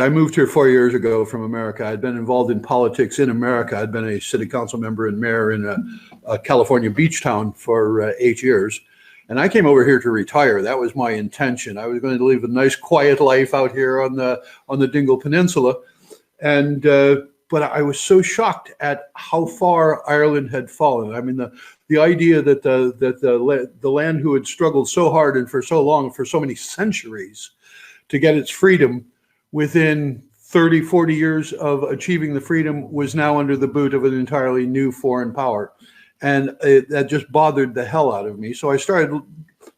I moved here 4 years ago from America. I'd been involved in politics in America. I'd been a city council member and mayor in a California beach town for 8 years. And I came over here to retire. That was my intention. I was going to live a nice, quiet life out here on the Dingle Peninsula. And but I was so shocked at how far Ireland had fallen. I mean, the idea that the land who had struggled so hard and for so long, for so many centuries, to get its freedom, within 30, 40 years of achieving the freedom, was now under the boot of an entirely new foreign power. And that just bothered the hell out of me. So I started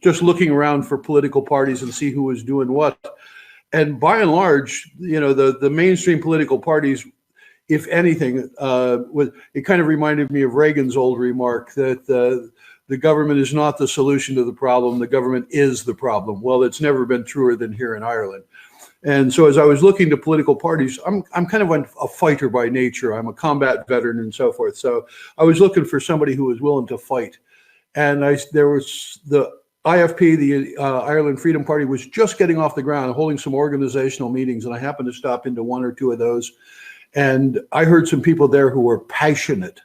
just looking around for political parties and see who was doing what. And by and large, the mainstream political parties, if anything, it kind of reminded me of Reagan's old remark that the government is not the solution to the problem, the government is the problem. Well, it's never been truer than here in Ireland. And so as I was looking to political parties, I'm kind of a fighter by nature. I'm a combat veteran and so forth. So I was looking for somebody who was willing to fight. And there was the IFP, the Ireland Freedom Party, was just getting off the ground, holding some organizational meetings. And I happened to stop into one or two of those. And I heard some people there who were passionate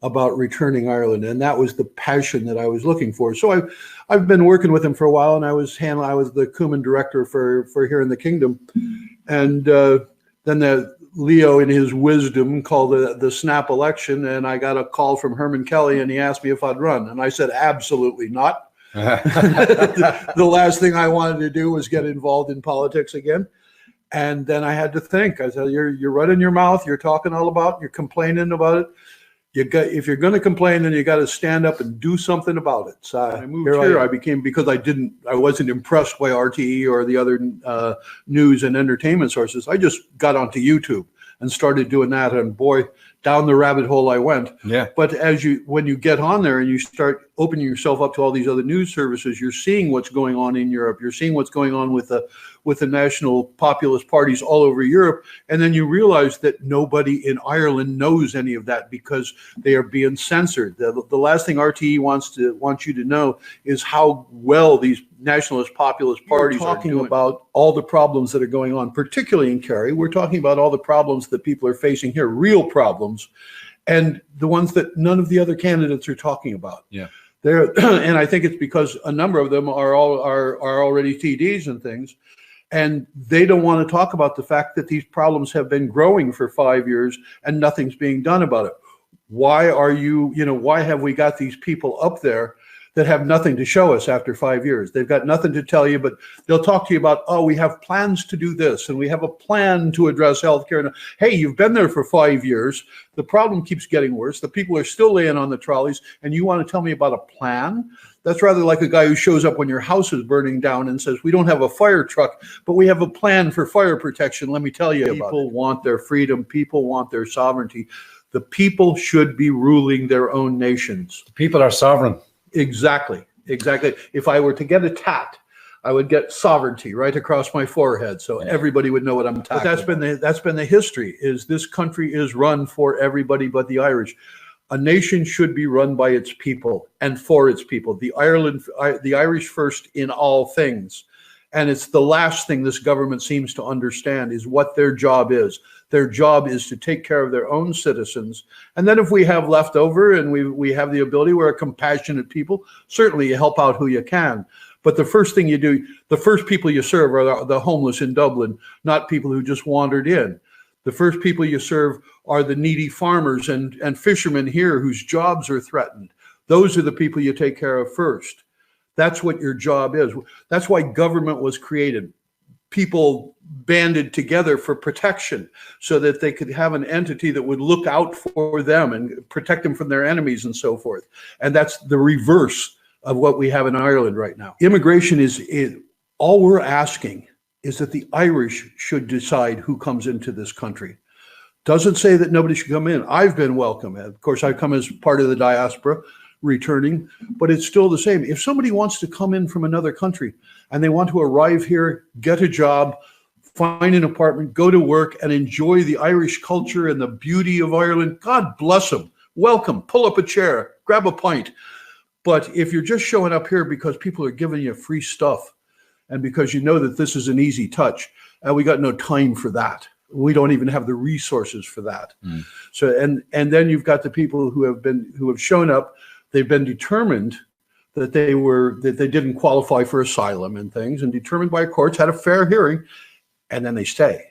about returning Ireland, and that was the passion that I was looking for. So I've been working with him for a while, and I was the Cumin director for here in the kingdom, and then Leo, in his wisdom, called the snap election, and I got a call from Herman Kelly, and he asked me if I'd run, and I said absolutely not. The last thing I wanted to do was get involved in politics again. And then I had to think. I said, "You're running your mouth. You're talking all about. You're complaining about it. If you're going to complain, then you got to stand up and do something about it." So I moved here. Because I wasn't impressed by RTE or the other news and entertainment sources. I just got onto YouTube and started doing that, and boy, down the rabbit hole I went. Yeah. But when you get on there and you start opening yourself up to all these other news services, you're seeing what's going on in Europe. You're seeing what's going on with the national populist parties all over Europe. And then you realize that nobody in Ireland knows any of that because they are being censored. The last thing RTE wants you to know is how well these nationalist populist parties are talking about all the problems that are going on, particularly in Kerry. We're talking about all the problems that people are facing here, real problems, and the ones that none of the other candidates are talking about. Yeah. And I think it's because a number of them are already TDs and things, and they don't want to talk about the fact that these problems have been growing for 5 years and nothing's being done about it. Why have we got these people up there that have nothing to show us after 5 years? They've got nothing to tell you, but they'll talk to you about, oh, we have plans to do this, and we have a plan to address healthcare. And hey, you've been there for 5 years. The problem keeps getting worse. The people are still laying on the trolleys, and you want to tell me about a plan? That's rather like a guy who shows up when your house is burning down and says, we don't have a fire truck, but we have a plan for fire protection. Let me tell you about it. People want their freedom. People want their sovereignty. The people should be ruling their own nations. The people are sovereign. Exactly. If I were to get a tat, I would get sovereignty right across my forehead, so everybody would know what I'm talking about. But that's been the history. Is this country is run for everybody but the Irish. A nation should be run by its people and for its people. The Irish first in all things. And it's the last thing this government seems to understand is what their job is. Their job is to take care of their own citizens. And then if we have left over and we have the ability, we're a compassionate people, certainly you help out who you can. But the first thing you do, the first people you serve are the homeless in Dublin, not people who just wandered in. The first people you serve are the needy farmers and fishermen here whose jobs are threatened. Those are the people you take care of first. That's what your job is. That's why government was created. People banded together for protection so that they could have an entity that would look out for them and protect them from their enemies and so forth. And that's the reverse of what we have in Ireland right now. Immigration is all we're asking is that the Irish should decide who comes into this country. Doesn't say that nobody should come in. I've been welcome. Of course, I've come as part of the diaspora returning, but it's still the same. If somebody wants to come in from another country and they want to arrive here, get a job, find an apartment, go to work, and enjoy the Irish culture and the beauty of Ireland, God bless them. Welcome. Pull up a chair, grab a pint. But if you're just showing up here because people are giving you free stuff and because you know that this is an easy touch, and we got no time for that. We don't even have the resources for that. So, and then you've got the people who have shown up. They've been determined that they didn't qualify for asylum and things, and determined by courts, had a fair hearing, and then they stay.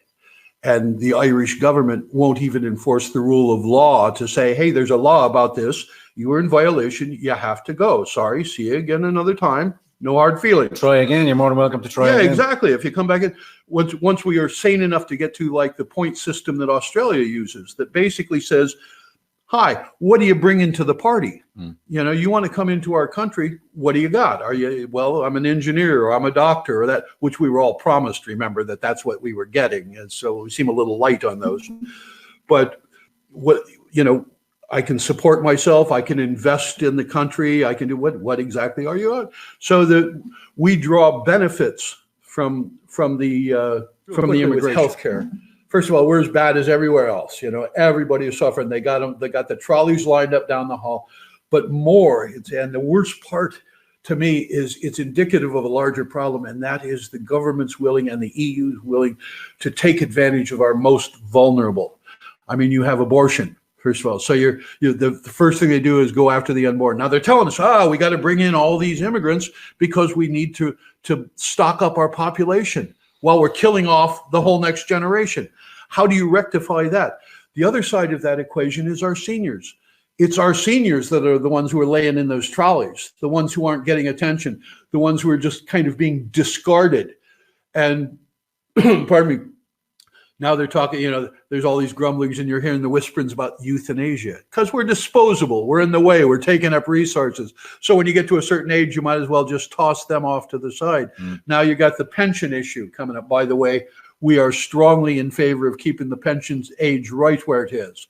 And the Irish government won't even enforce the rule of law to say, hey, there's a law about this. You were in violation. You have to go. Sorry, see you again another time. No hard feelings. Try again. You're more than welcome to try again. Yeah, exactly. If you come back in, once we are sane enough to get to like the point system that Australia uses, that basically says, hi, what do you bring into the party? You know, you want to come into our country, what do you got? Are you, well, I'm an engineer, or I'm a doctor, or that, which we were all promised, remember, that's what we were getting. And so we seem a little light on those. But what, you know, I can support myself, I can invest in the country, I can do what exactly are you on? So that we draw benefits from the immigration. Healthcare. First of all, we're as bad as everywhere else. You know, everybody is suffering. They got the trolleys lined up down the hall, but more. And the worst part to me is it's indicative of a larger problem, and that is the government's willing and the EU is willing to take advantage of our most vulnerable. I mean, you have abortion, first of all. So the first thing they do is go after the unborn. Now they're telling us, we got to bring in all these immigrants because we need to stock up our population while we're killing off the whole next generation. How do you rectify that? The other side of that equation is our seniors. It's our seniors that are the ones who are laying in those trolleys, the ones who aren't getting attention, the ones who are just kind of being discarded. And pardon me, now they're talking, you know, there's all these grumblings and you're hearing the whisperings about euthanasia because we're disposable. We're in the way. We're taking up resources. So when you get to a certain age, you might as well just toss them off to the side. Now you got the pension issue coming up. By the way, we are strongly in favor of keeping the pensions age right where it is.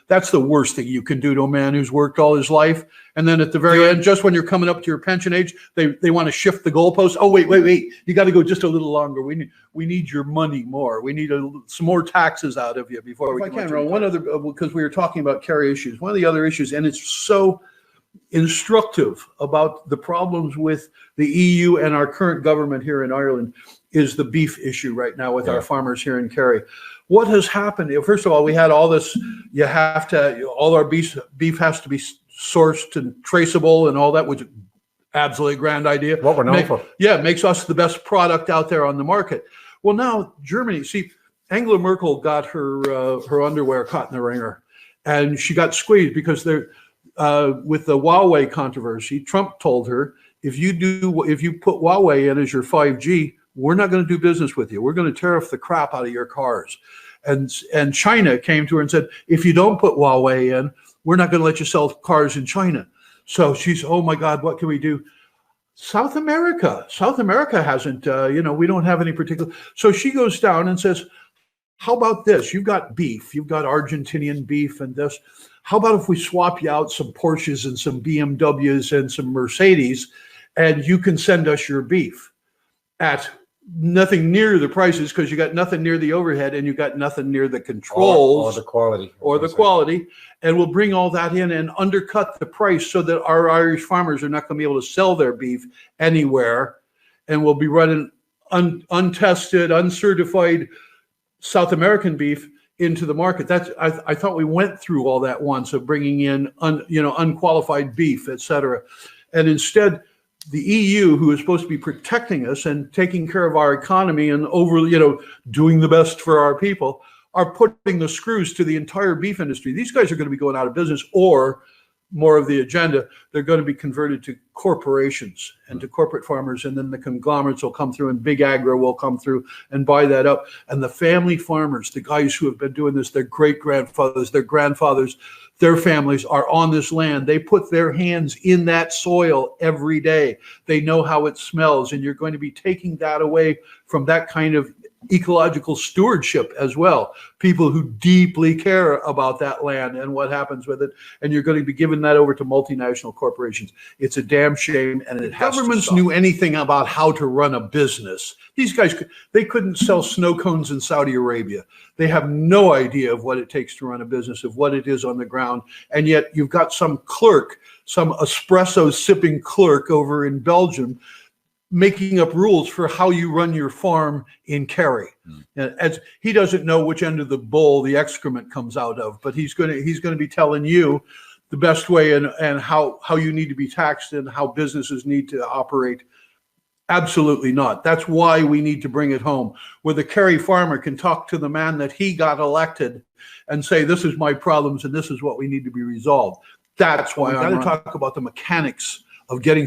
That's the worst thing you can do to a man who's worked all his life. And then at the very end, just when you're coming up to your pension age, they want to shift the goalposts. Oh, wait. You got to go just a little longer. We need your money more. We need some more taxes out of you before we can. One other, because we were talking about Kerry issues, one of the other issues, and it's so instructive about the problems with the EU and our current government here in Ireland, is the beef issue right now with our farmers here in Kerry. What has happened? First of all, we had all this, all our beef has to be sourced and traceable and all that, which is absolutely grand idea. What we're known for. Yeah, it makes us the best product out there on the market. Well, now Germany, see, Angela Merkel got her underwear caught in the ringer, and she got squeezed because with the Huawei controversy, Trump told her, if you put Huawei in as your 5G, we're not going to do business with you. We're going to tariff the crap out of your cars. And China came to her and said, if you don't put Huawei in, we're not going to let you sell cars in China. So she's, oh my God, what can we do? South America hasn't, we don't have any particular. So she goes down and says, how about this? You've got beef, you've got Argentinian beef and this. How about if we swap you out some Porsches and some BMWs and some Mercedes, and you can send us your beef at nothing near the prices, because you got nothing near the overhead and you got nothing near the controls or the quality, and we'll bring all that in and undercut the price so that our Irish farmers are not going to be able to sell their beef anywhere, and we'll be running untested, uncertified South American beef into the market. I thought we went through all that once of bringing in unqualified beef, etc. And instead, the EU, who is supposed to be protecting us and taking care of our economy and doing the best for our people, are putting the screws to the entire beef industry. These guys are going to be going out of business, or more of the agenda, they're going to be converted to corporations and to corporate farmers, and then the conglomerates will come through and big agro will come through and buy that up. And the family farmers, the guys who have been doing this, their great-grandfathers, their grandfathers, their families are on this land. They put their hands in that soil every day. They know how it smells, and you're going to be taking that away from that kind of ecological stewardship as well. People who deeply care about that land and what happens with it, and you're going to be giving that over to multinational corporations. It's a damn shame, and it has governments knew anything about how to run a business. These guys, they couldn't sell snow cones in Saudi Arabia. They have no idea of what it takes to run a business, of what it is on the ground, and yet you've got some clerk, some espresso sipping clerk over in Belgium making up rules for how you run your farm in Kerry. And as he doesn't know which end of the bowl the excrement comes out of, but he's going to be telling you the best way and how you need to be taxed and how businesses need to operate. Absolutely not. That's why we need to bring it home, where the Kerry farmer can talk to the man that he got elected and say, this is my problems and this is what we need to be resolved. That's why I got to talk about the mechanics of taking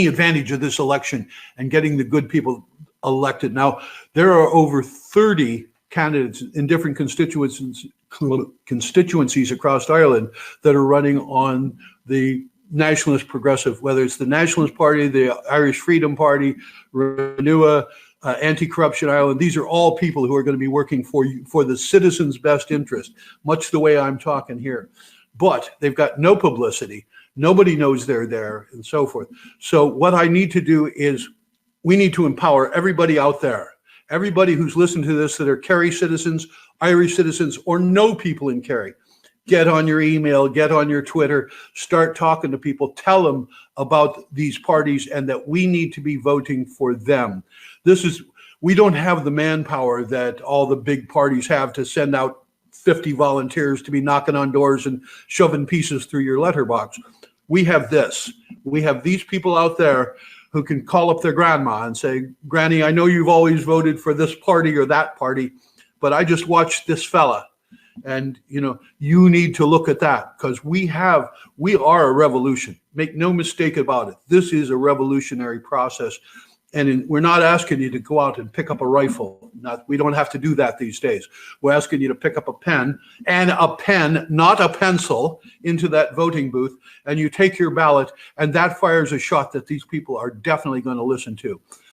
advantage of this election and getting the good people elected. Now, there are over 30 candidates in different constituencies across Ireland that are running on the Nationalist Progressive, whether it's the Nationalist Party, the Irish Freedom Party, Renewa, Anti-Corruption Ireland. These are all people who are going to be working for the citizens' best interest, much the way I'm talking here. But they've got no publicity. Nobody knows they're there and so forth. So what I need to do is we need to empower everybody out there, everybody who's listened to this that are Kerry citizens, Irish citizens, or know people in Kerry. Get on your email, get on your Twitter, start talking to people, tell them about these parties and that we need to be voting for them. We don't have the manpower that all the big parties have to send out 50 volunteers to be knocking on doors and shoving pieces through your letterbox. We have this. We have these people out there who can call up their grandma and say, Granny, I know you've always voted for this party or that party, but I just watched this fella. And, you need to look at that because we are a revolution. Make no mistake about it. This is a revolutionary process. And we're not asking you to go out and pick up a rifle. We don't have to do that these days. We're asking you to pick up a pen, not a pencil, into that voting booth, and you take your ballot, and that fires a shot that these people are definitely going to listen to.